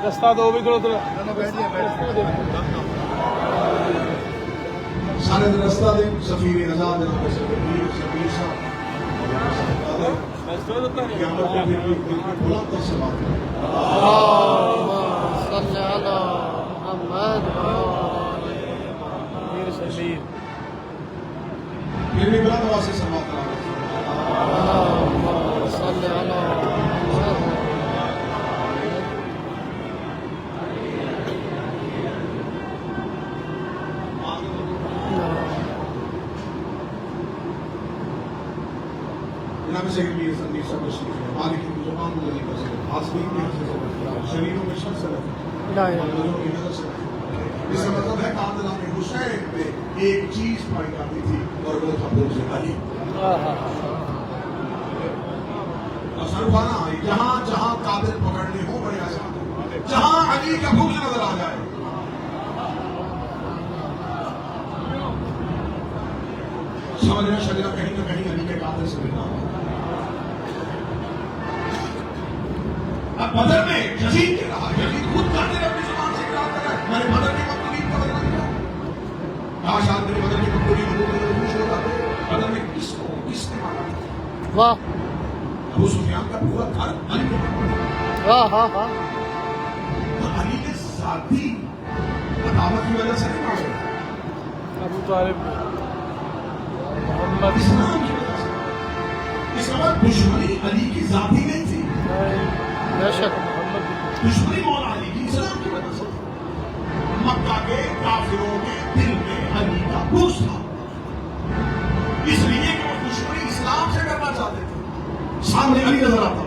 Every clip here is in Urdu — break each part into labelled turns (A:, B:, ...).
A: رستہ دو بھی تھوڑا تھوڑا
B: سارے رستہ دیں سفیر آزاد سفیر صاحب
C: صلی علی محمد
B: پھر بھی بلند آواز سے سماعت کرا
C: صلی علی
B: جناب سیکرٹری سندیپ صاحب تشریف ہے مالک کی زبان مدنی کا سر حاصلین کی حصے سے شریروں میں شخص سے رکھیں مدنوں کی نظر سے رکھیں اس کا مطلب ہے خاندان حسین میں ایک چیز پائی جاتی تھی اور وہ تھا بغض علی اور سرفانہ جہاں جہاں قاتل پکڑنے ہو بڑے آسان جہاں علی کا بغض نظر آ جائے سمجھنا شجرہ کہیں نہ کہیں علی کے قاتل سے ملنا ہوگا اب بدر میں یزید کہہ رہا ہے یزید خود قاتل اپنی زبان سے اقرار کر رہا ہے میں نے بدر کی مقتولین کو بدلا دیا کاش آدمی نے بدر کی مقتولین کو خوش ہوتا بدر میں کس نے مارا
C: واہ
B: ابو سفیان کا پورا گھر علی نے مارا
C: ہاں
B: علی نے ذاتی عداوت کی وجہ سے نہیں مارا
A: ابو طالب محمد
B: اسلام کی وجہ سے اس کا مطلب دشمنی علی کی ذاتی نہیں تھی
C: بے شک
B: دشمنی مولا علی کی اسلام کی وجہ سے مکہ کے کافروں کے دل میں علی کا بغض تھا اس لیے کہ وہ دشمنی اسلام سے کرنا چاہتے تھے سامنے علی نظر آتا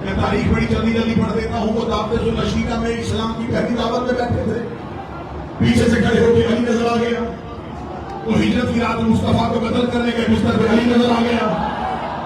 B: میں تاریخ بڑی جلدی جلدی پڑھ دیتا ہوں وہ دعوت النشیدہ میں اسلام کی پہلی دعوت میں بیٹھے تھے پیچھے سے کھڑے ہو کے علی نظر آ گیا وہ ہجرت کی رات مصطفیٰ کو قتل کرنے کے بستر پہ علی نظر آ گیا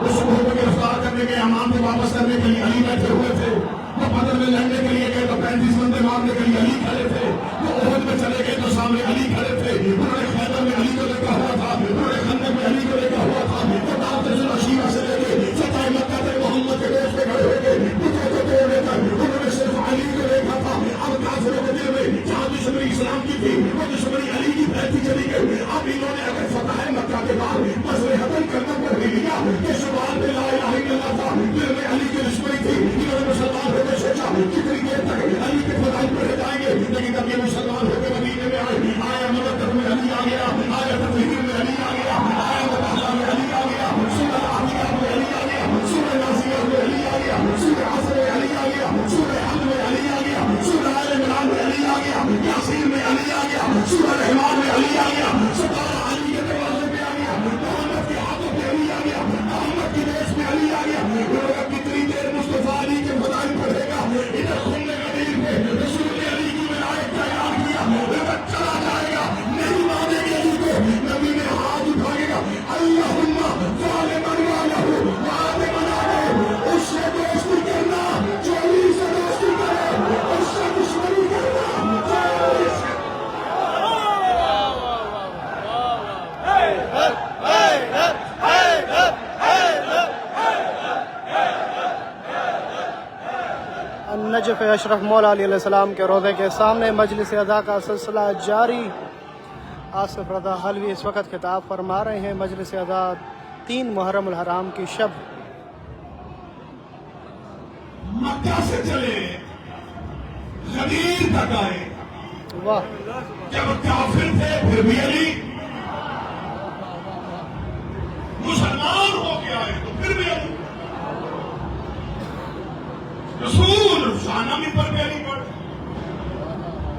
B: وہ صبح کو گرفتار کرنے کے امام کو واپس کرنے کے لیے علی بیٹھے ہوئے تھے وہ بدر میں لڑنے کے لیے گئے تو 35 بندے مارنے کے لیے علی کھڑے تھے وہ احد میں چلے گئے تو سامنے علی کھڑے تھے انہوں نے خیبر میں علی کو دیکھا ہوا تھا انہوں نے خندق میں علی کو دیکھا ہوا تھا وہ دعوت النشیدہ سے لے کے فتح مکہ تک محمد کے دیش پہ کھڑے ہو گئے بتوں کو توڑنے تک انہوں نے صرف علی کو دیکھا تھا اب کافروں کے دل میں جہاں دشمنی اسلام کی تھی وہ دشمنی علی کی بہتی چلی گئی اب انہوں نے اگر فتح مکہ کے بعد مسئلے حل کرنا پر بھی لیا کہ شمال میں لا الہ الا اللہ تھا دل میں علی کی دشمنی تھی انہوں نے مسلمان ہو کے سوچا کتنی دیر تک علی کے فضائل پڑھے جائیں گے لیکن جب یہ مسلمان ہو کے مدینے میں آئے آیا مدد میں علی آ گیا آیا تطہیر میں علی آ گیا آیا مباحثہ میں علی آ گیا سورہ عالیہ میں علی آ گیا سورہ نازیہ میں علی آ گیا سورہ عصر میں علی آ گیا سورہ حمد میں علی آ گیا سورہ آل عمران میں علی آ گیا یاسین میں علی آ گیا سورہ رحمان میں علی آ گیا ستارہ علی کے دروازے پہ آ گیا محمد کے ہاتھوں پہ علی آ گیا محمد کی دیش میں علی آ گیا کتنی دیر مصطفیٰ علی کے فضائل پڑھے گا ادھر خون غدیر میں رسول علی کی ولایت کا اعلان کیا چلا جائے گا نہیں مانے گے علی کو نبی نے ہاتھ اٹھائے گا اللہم ظالمن والہ وعادمن علیہ اس سے دوستی کرنا جو علی سے دوستی کرے اس سے دشمنی کرنا جو علی سے
C: نجف اشرف مولا علیہ السلام کے روضے کے سامنے مجلس ادا کا سلسلہ جاری آصف رضا حلوی اس وقت خطاب فرما رہے ہیں مجلس ادا 3 محرم الحرام کی شب
B: مکہ سے چلے غدیر تک آئے
C: واہ
B: جب کافر تھے پھر بھی علی مسلمان ہو کے آئے تو پھر بھی علی رسول شاہنامے پر بھی علی پڑھ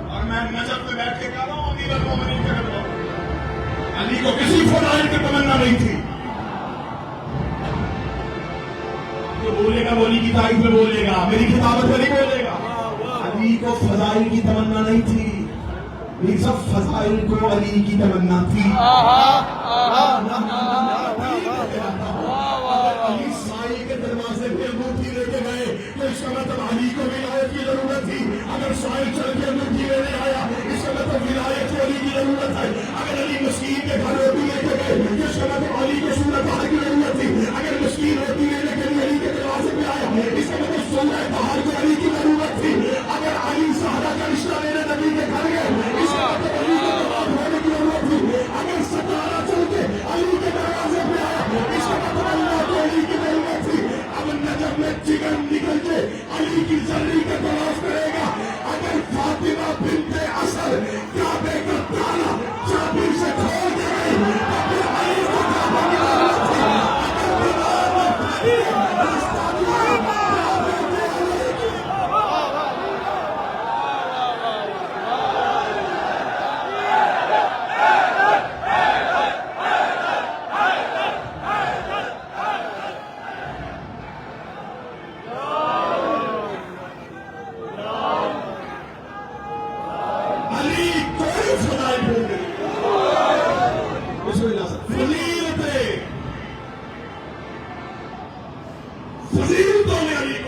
B: اور میں نجف میں بیٹھ کے کہہ رہا ہوں امیر المومنین کے گھر علی کو کسی فضائل کی تمنا نہیں تھی جو بولے گا ولی کی تعریف میں بولے گا میری کتابت میں نہیں بولے گا علی کو فضائل کی تمنا نہیں تھی یہ سب فضائل کو علی کی تمنا تھی علی سائی کے دروازے پہ انگوٹھی لے کے گئے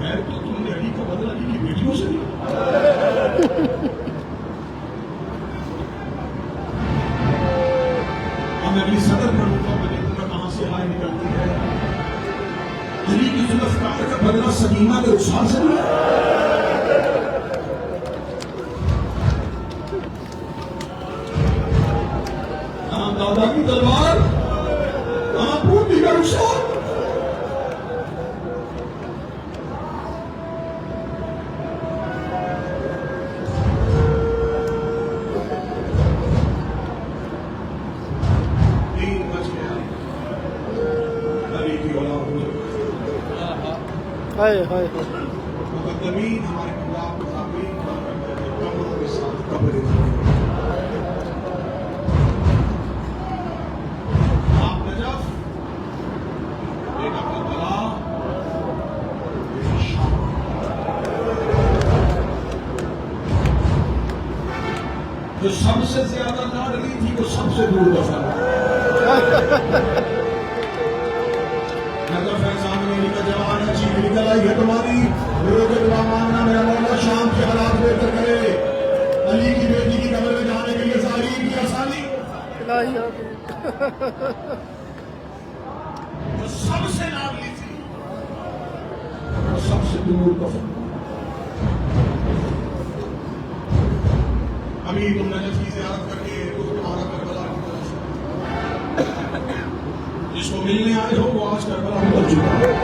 B: خیر تو تم نے علی کا بدلہ علی کی بیٹیوں سے لیا. میں اگلی صدر پڑھوں گا, میں دیکھوں گا کہاں سے آئے نکلتی ہے. علی کی ذوالفقار کا بدلہ سکینہ کے رخسار سے لیا. کہاں دادا کی تلوار, کہاں پوتی کا رخسار.
C: ہائے ہائے ہائے.
B: مقدمین ہمارے پنجاب کے تعبیر قبروں کے ساتھ قبریں تھیں. آپ نجف, بیٹا کربلا, بیٹا شام. جو سب سے زیادہ لاڈلی تھی وہ سب سے دور دفن. نظر فیضان میں نکل جوان اچھی نکل آئی ہے تمہاری. میرے کے دعا مانگنا میرا مولا شام کے حالات بہتر کرے. علی کی بیٹی کی قبر میں جانے کے لیے ظاہری کی آسانی. جو سب سے لاڈلی تھی وہ سب سے دور دفن. ابھی تم نجف کی زیارت کر کے تمہارا کربلا کی طرف سے جس کو ملنے آئے ہو وہ آج کربلا اتر چکا ہے.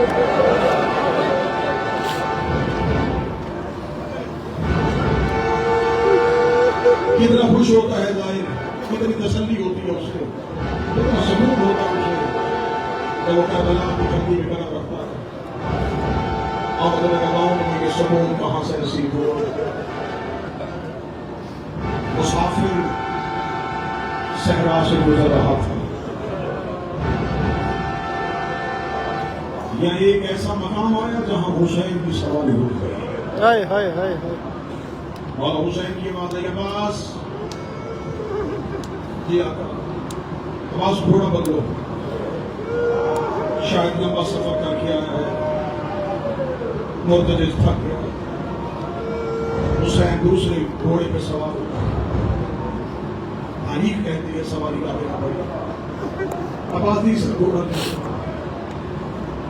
B: کتنا خوش ہوتا ہے ظاہر, کتنی تسلی ہوتی ہے اس کو, کتنا سکون ہوتا ہے اسے جب وہ کربلا کی دھرتی میں قدم رکھتا ہے. اور میں کہاؤں کہ یہ سکون کہاں سے نصیب ہوا. مسافر صحرا سے گزر رہا تھا. یا ایک ایسا مقام آیا جہاں حسین کی سواری ہو گئی.
C: ہائے ہائے ہائے ہائے.
B: اور حسین کی بات ہے عباس, جی آقا عباس گھوڑا بدلو, شاید لمبا سفر کر کے آیا ہے, مرتجز تھک گیا. حسین دوسرے گھوڑے پہ سوار ہو. تاریخ کہتی ہے سواری کا دینا پڑی. عباس تیسرا گھوڑا نہیں.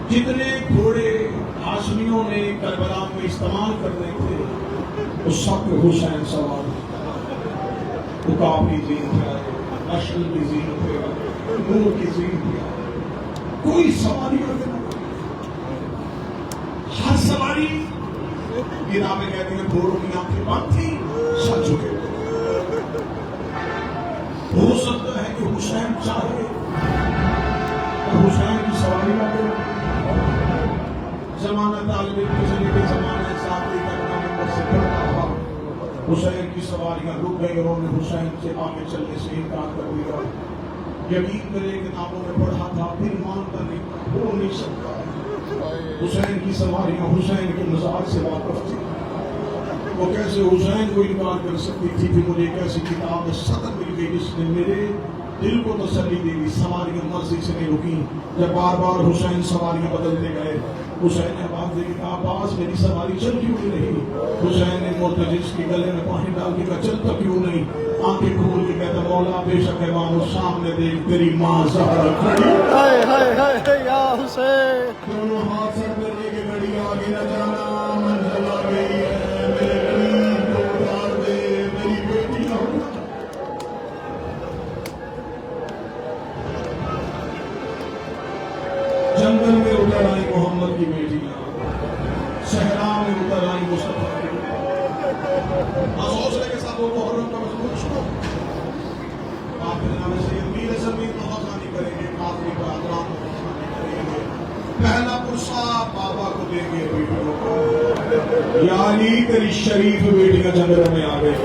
B: جتنے گھوڑے ہاشمیوں نے کربلا میں استعمال کرنے تھے اس سب پہ حسین سوار. عقاب کی زین پہ آئے, اشل کی زین پہ آئے, نور کی زین پہ آئے. کوئی سواری کرتے نہ. ہر سواری کتابیں کہتی ہیں گھوڑوں کی آنکھیں بند تھی, سر جھکے. ہو سکتا ہے کہ حسین چاہے تو حسین کی سواری نہ کرے. زمانہ طالب علم سے لے کے زمانہ ساتھی تک ناممبر سے کرتا رہا. حسین کی سواریاں رک گئی اور انہوں نے حسین سے آگے چلنے سے انکار کر دیا. یقین کرے کتابوں میں پڑھا تھا پھر مانتا نہیں, ہو نہیں سکتا. حسین کی سواریاں حسین کے مزاج سے واقف تھی. وہ کیسے حسین کو انکار کر سکتی تھی. پھر مجھے ایک ایسی کتاب صدر مل گئی جس نے میرے دل کو تسلی دے دی. سواریاں مرضی سے نہیں رکی. جب بار بار حسین سواریاں بدلتے گئے, حسین نے بات دیکھی کہا عباس میری سواری چل کیوں نہیں رہی. حسین نے مرتجز کے گلے میں پانی ڈال کے کہا چلتا کیوں نہیں. آنکھیں کھول کے کہتا مولا بے شک ہے مانو سامنے دیکھ تیری ماں زہرا کھڑی.
C: ہائے ہائے ہائے یا حسین.
B: دونوں ہاتھ سر پر لے کے گڑی آگے نہ جانا, منزل آ گئی ہے, میرے غریب کو اتار دے, میری بیٹی نہ ہو. جنگل میں اتر آئی محمد کی بیٹیاں, صحرا میں اتر آئی مصطفیٰ کی بیٹیاں. حوصلے کے ساتھ وہ محرم کا مضمون سنو. آپ کے نام سے میر زمین نوازانی کریں گے, کافی کا اطراف نوازانی کریں گے. پہلا پرسہ بابا کو دیں گے بیٹیوں کو. یعنی تیری شریف بیٹیاں جنگل میں آ گئی.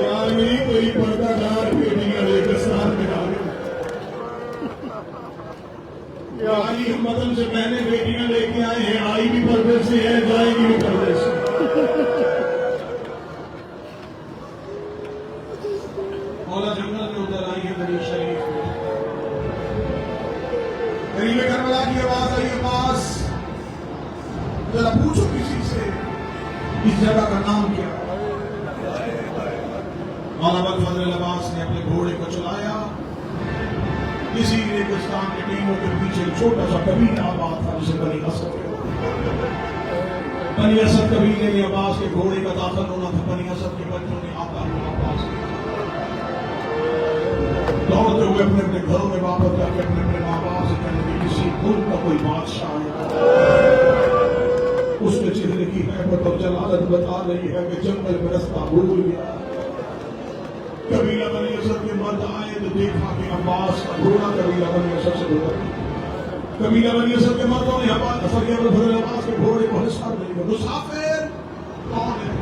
B: یعنی تیری پردہ دار بیٹیاں لے کے ساتھ میں آ گئی. علی مدن سے پہلے بیٹیاں لے کے آئے ہیں, آئی بھی پردے سے ہے, جائے گی بھی پردے سے. مولا جنگل میں ادھر آئی ہے بڑی شریف. قریب کربلا کی آواز آئی عباس, ذرا پوچھو کسی سے اس جگہ کا نام کیا؟ مولانا فضل عباس نے اپنے گھوڑے کو چلایا. کسی ریگستان کے ٹینوں کے پیچھے چھوٹا سا قبیلہ آباد تھا جسے بنی اسد. بنی اسد قبیلے میں عباس کے گھوڑے کا داخل ہونا تھا. بنی اسد کے بچوں نے آتا ہوا عباس دوڑتے ہوئے اپنے اپنے گھروں میں واپس جا کے اپنے اپنے ماں باپ سے کہنے کہ کسی ملک کا کوئی بادشاہ ہے. اس کے چہرے کی حیبت اور جلالت بتا رہی ہے کہ جنگل میں رستہ بھول گیا. قبیلہ بنی اسد کے مرد آئے تو دیکھا کہ عباس کا گھوڑا قبیلہ بنی اسد سے گزر. قبیلہ بنی اسد کے مردوں نے عباس کے گھوڑے کو حصہ دیا. مسافر کون ہے؟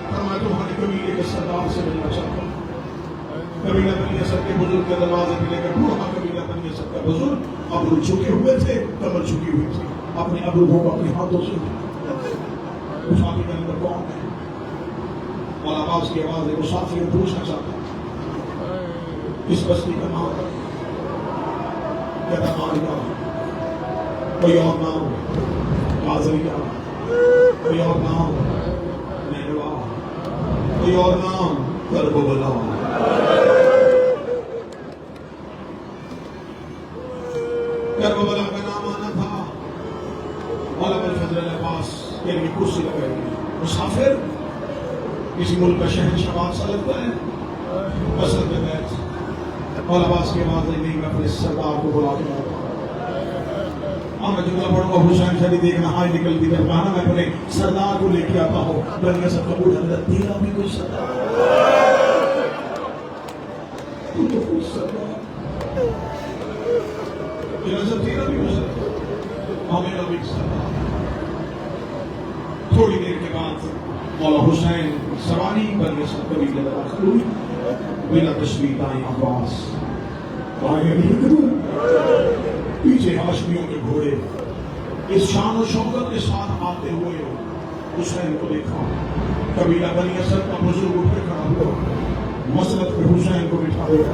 B: فرمایا تمہارے قبیلے کے سردار سے ملنا چاہتا ہوں. قبیلہ بنی اسد کے بزرگ کے دروازے پہ لے کر بوڑھا قبیلہ بنی اسد کا بزرگ ابرو جھکے ہوئے تھے, کمر جھکی ہوئی تھی, اپنے ابرو کو اپنے ہاتھوں سے مسافر کے اندر کون ہے؟ مولا عباس کی آواز ہے. مسافر پوچھنا چاہتا ہوں اس بستی کا نام کیا تھا؟ کوئی اور نام قاضریہ, کوئی اور نام نیوا, کوئی اور نام کربلا. کربلا کا نام آنا تھا. مولانا فضل عباس کے لیے کرسی لگائی گئی. مسافر کسی ملک کا شہنشاہ بادشاہ لگتا ہے پسند میں بیٹھ. مولا عباس کی آواز نہیں, میں اپنے سردار کو بلا کے لاتا ہوں. میں جملہ پڑھوں گا حسین شاہی دیکھنا ہاں نکلتی ہے. کہا میں اپنے سردار کو لے کے آتا ہوں. بنی اسد کا بوڑھا حضرت تیرا بھی کوئی سردار, تو کوئی سردار, تیرا بھی کوئی سردار, میرا بھی سردار. تھوڑی دیر کے بعد مولا حسین سواری بنی اسد قبیلے میں داخل ہوئی. بلا تشریف آئے عباس پیچھے ہاشمیوں کے گھوڑے اس شان و شوکت کے ساتھ آتے ہوئے حسین کو دیکھا. قبیلہ بنی اسد کا بزرگ اٹھ کے کھڑا ہوا, مسند پہ حسین کو بٹھا دیا.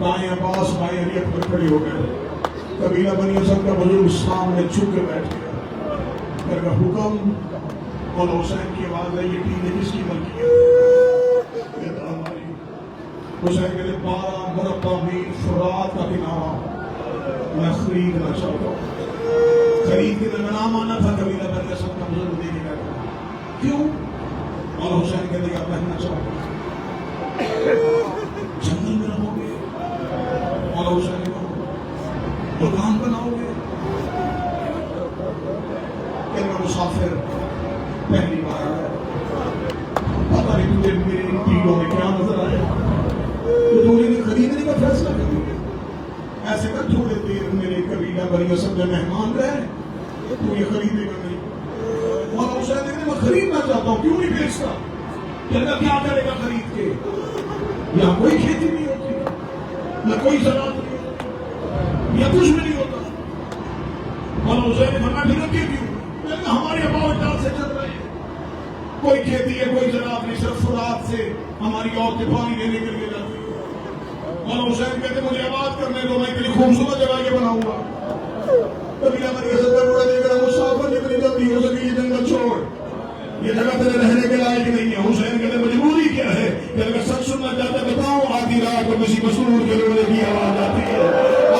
B: دائیں عباس بائیں علی اکبر کھڑے ہو گئے. قبیلہ بنی اسد کا بزرگ سامنے جھک کے بیٹھ گیا. حکم. مولا حسین کی آواز ہے, یہ ٹیلے کس کی ملکی ہے؟ حسین کہتے 12 مربع میل فرات کا کنارہ میں خریدنا چاہتا ہوں. خرید کے میں نام آنا تھا قبیلہ بنی اسد کا بزرگ دے کے بیٹھا. کیوں؟ مولا حسین کہتے کہ آپ رہنا چاہتے ہیں جنگل میں رہو گے. مولا حسین کہتے دکان بناؤ گے. کہنا مسافر پہلی بار آیا, پتہ نہیں تجھے میرے ان پیڑوں میں کیا نظر آیا. تو نے خریدنے کا فیصلہ کر لیا. ایسے کر تھوڑے دیر میرے قبیلہ بنی اسد میں مہمان رہے, تو یہ خریدے گا نہیں. مولا حسین کہتے میں خریدنا چاہتا ہوں, کیوں نہیں بیچتا؟ کہتا کیا کرے گا خرید کے؟ یہاں کوئی کھیتی نہیں ہوتی, نہ کوئی زراعت نہیں ہوتی, یا کچھ بھی نہیں ہوتا. مولا حسین نے فرمایا پھر رکھے کیوں؟ کہتا ہمارے اباؤ اجداد سے چل رہے ہیں, کوئی کھیتی ہے کوئی زراعت نہیں, صرف فرات سے ہماری عورتیں پانی لینے کے لیے جاتی. مولا حسین کہتے مجھے آباد کرنے دو, میں اتنی خوبصورت جگہ یہ بناؤں گا. قبیلہ بنی اسد کا بوڑھا دیکھ رہا, مسافر جتنی جلدی ہو سکے یہ جنگل چھوڑ, یہ جگہ تیرے رہنے کے لائق نہیں ہے. حسین کہتے مجبوری کیا ہے؟ کہ اگر سچ سننا چاہتے بتاؤں. آدھی رات کو کسی مسرور کے رونے کی آواز آتی ہے.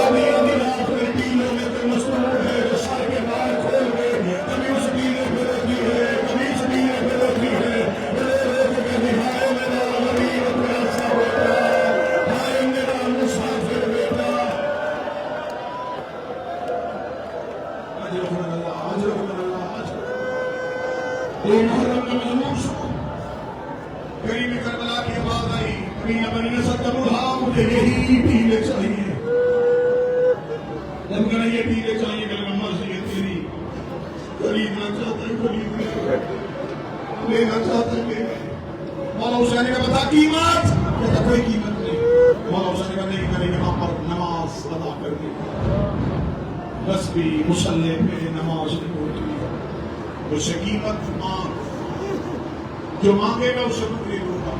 B: آدھی رات میں ٹیلوں میں کوئی مسرور ہے جو سر کے بال کھول کے کبھی اس ٹیلے پہ رکھی ہے, کبھی اس ٹیلے پہ رکھی ہے. قریب کربلا کی آواز آئی, قبیلہ بنی اسد کا بوڑھا مجھے یہی ٹیلے چاہیے. جب کہنا یہ ٹیلے چاہیے, کہ مرضی ہے تیری, خریدنا چاہتا ہے خرید لے, لینا چاہتا ہے لے. مولا حسین کا بتا قیمت, کہتا کوئی قیمت نہیں. مولا حسین کا نہیں, میں نے یہاں پر نماز ادا کرنی, بس بھی مصلی پہ نماز نہیں ہوتی. اسے قیمت مانگ, جو مانگے گا اسے میں دوں گا.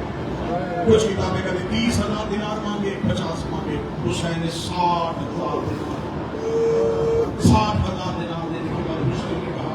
B: کچھ کتابیں کہتے 30,000 دینار مانگے, 50 مانگے. حسین نے 60,000 دینار دینے کے بعد حسین نے کہا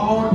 B: 8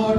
B: 8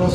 B: 10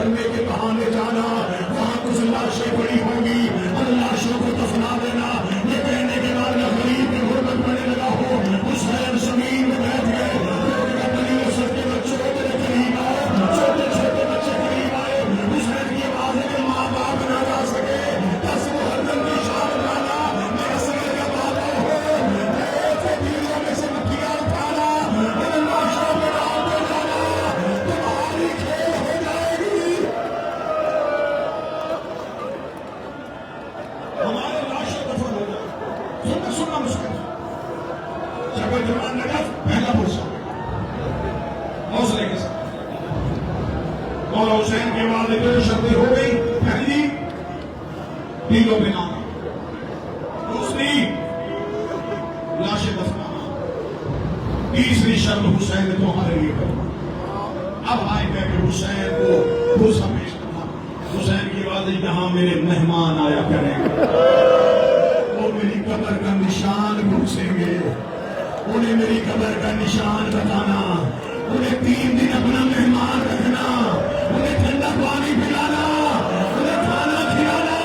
B: کرنے کے بہانے جانا، وہاں کچھ لاشیں پڑی ہوگی، ان لاشوں کو دفنا دینا، یہ کہنے کے بعد غریب کی غربت پڑنے لگا ہو، حسین زمین میں بیٹھ گئے، بنی اسد کے بچوں کے قریب آئے، چھوٹے چھوٹے بچے قریب آئے، حسین کی آواز ہے کہ ماں باپ نہ جا سکے، 10 محرم کی شام لانا، میں اصغر کا بابا ہوں، میں تیروں میں سے مکھیاں اٹھانا، ان لاشوں میں ڈال دے جانا، تمہاری کھیل ہو جائے گی، ہمارے لاشیں دفن ہو جائے۔ سننا مشکل جب جوان نجف پہلا پرسہ حوصلے کے ساتھ مولا حسین کے والد کی شرطیں ہو گئی، پہلی تینوں پہ نام، دوسری لاشیں دفنانا، تیسری شرط حسین نے تمہارے لیے کرنا۔ اب آئے گئے کہ حسین کو بھوسا پیش کرنا، حسین کی والد یہاں میرے مہمان آیا کریں گے، وہ میری قبر کا نشان پوچھیں گے، انہیں میری قبر کا نشان بتانا، انہیں 3 دن اپنا مہمان رکھنا، انہیں ٹھنڈا پانی پلانا، انہیں کھانا کھلانا،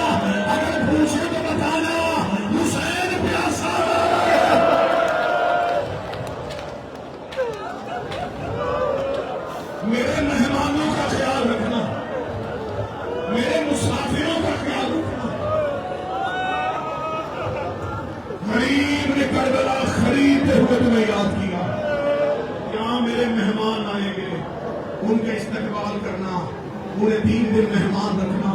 B: اگر پوچھے تو بتانا حسین پیاسا ہے۔ میرے مہمانوں کا خیال رکھنا، میرے مسافروں کا خیال رکھنا۔ غریب نے کربلا خریدتے ہوئے تمہیں یاد کیا، یہاں میرے مہمان آئیں گے، ان کا استقبال کرنا، انہیں 3 دن مہمان رکھنا۔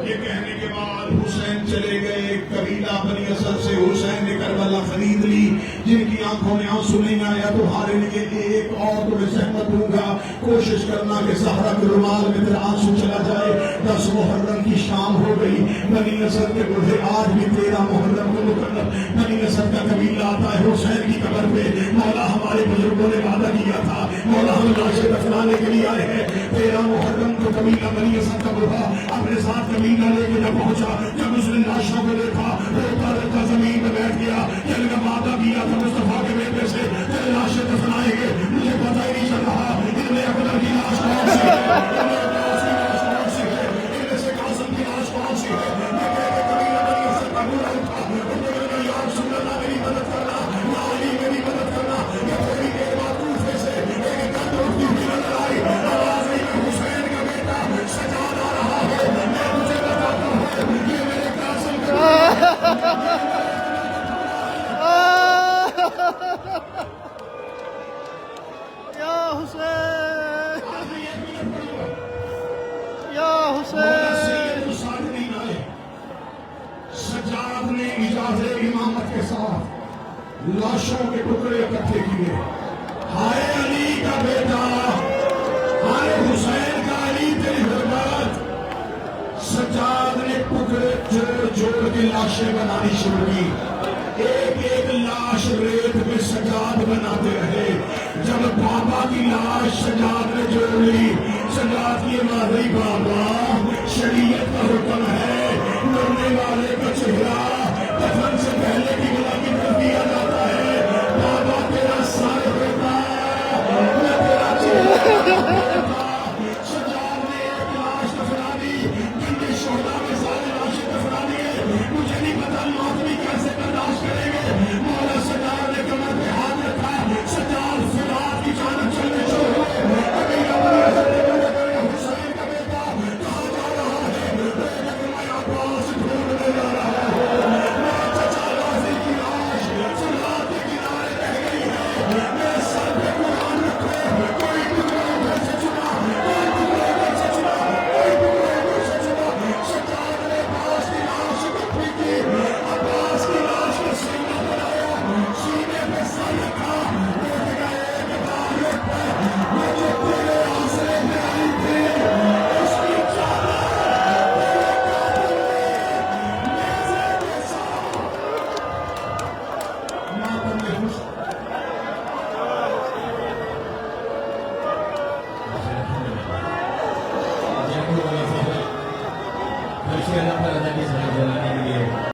B: یہ کہنے کے بعد حسین چلے گئے، قبیلہ بنی اسد سے حسین نے کربلا خرید لی، جن کی آنکھوں میں آنسو نہیں آیا تمہارے لیے ایک اور تمہیں زحمت دوں گا، کوشش کرنا کہ زہرا کے رومال میں تیرا آنسو چلا جائے۔ 10 محرم کی شام ہو گئی، بنی اسد کے بڑھے آج بھی 13 محرم کو مقرر بنی اسد کا قبیلہ آتا ہے حسین کی قبر پہ، مولا ہمارے بزرگوں نے وعدہ کیا تھا، مولا ہم لاشیں دفنانے کے لیے آئے ہیں۔ 13 محرم کو قبیلہ بنی اسد کا بڑھا اپنے ساتھ قبیلہ لے کے جب پہنچا، جب اس نے لاشوں کو دیکھا روتا روتا زمین میں بیٹھ گیا، کہ ان کا وعدہ کیا تھا مصطفیٰ کے بیٹے سے تیرے لاشیں دفنائیں گے، مجھے پتہ ہی نہیں چل رہا ان میں اکبر کی لاش کون سی ہے، ان میں عباس کی لاش کون سی ہے، ان میں سے قاسم کی لاش کون سی ہے۔ یہ کہہ کے قبیلہ بنی اسد کا بوڑھا اٹھا، انہوں نے کہا یا رسول اللہ میری مدد کرنا، یا علی میری مدد کرنا۔ یہ تھوڑی دیر بعد کوفے سے ایک گند اٹھتی ہوئی نظر آئی، آواز آئی کہ حسین کا بیٹا سجاد آ رہا ہے، میں تجھے بتاتا ہوں یہ میرے قاسم کا
C: یا حسین، یا حسین۔
B: سجاد نے اجازت امامت کے ساتھ لاشوں کے ٹکڑے اکٹھے کیے، ہائے علی کا بیٹا، ہائے حسین کا علی تیری حرمت۔ سجاد نے ٹکڑے جوڑ جوڑ کے لاشیں بنانی شروع کی، ایک ایک لاش ریت میں سجاد بناتے رہے، جب بابا کی لاش سجاد نے جوڑ لی، سجاد کی مادری بابا شریعت کا حکم ہے، مرنے والے کا چہرہ دفن سے پہلے کی غلامی کر دیا جاتا ہے، بابا تیرا سر ہوتا میں تیرا چہرہ ہوتا۔ سجاد نے ایک لاش دفنا دی، جن شہداء میں سارے لاشیں دفنا دیے، مجھے نہیں پتا موت بھی کیسے برداشت کریں گے۔ مولا سجاد نے کمر پہ ہاتھ رکھا، سجاد فرات کی جانب چلنے شروع ہوئے، قبیلہ بنی اسد نے کہا کہ حسین کا بیٹا کہاں جا رہا ہے، میں عباس ڈھونڈنے جا رہا ہوں، میرا چچا غازی کی لاش فرات کے کنارے رہ گئی ہے، میرے سر پہ قرآن رکھو، کوئی ٹکڑا ادھر سے چنا، کوئی ٹکڑا ادھر سے چنا، کوئی ٹکڑا ادھر سے چنا۔ سجاد نے عباس کی لاش اکٹھی کی، عباس کی لاش کو سینہ بنایا، سینے پہ سر رکھا، اٹھ گئے ایک بار اٹھ پہ، وہ جو تیرے آسرے میں آئی تھی، اس کی چادر تیرے قاتل نے نیزے کے ساتھ ماتم میں خوش
D: اللہ تعالیٰ کی سنت بنانے کے لیے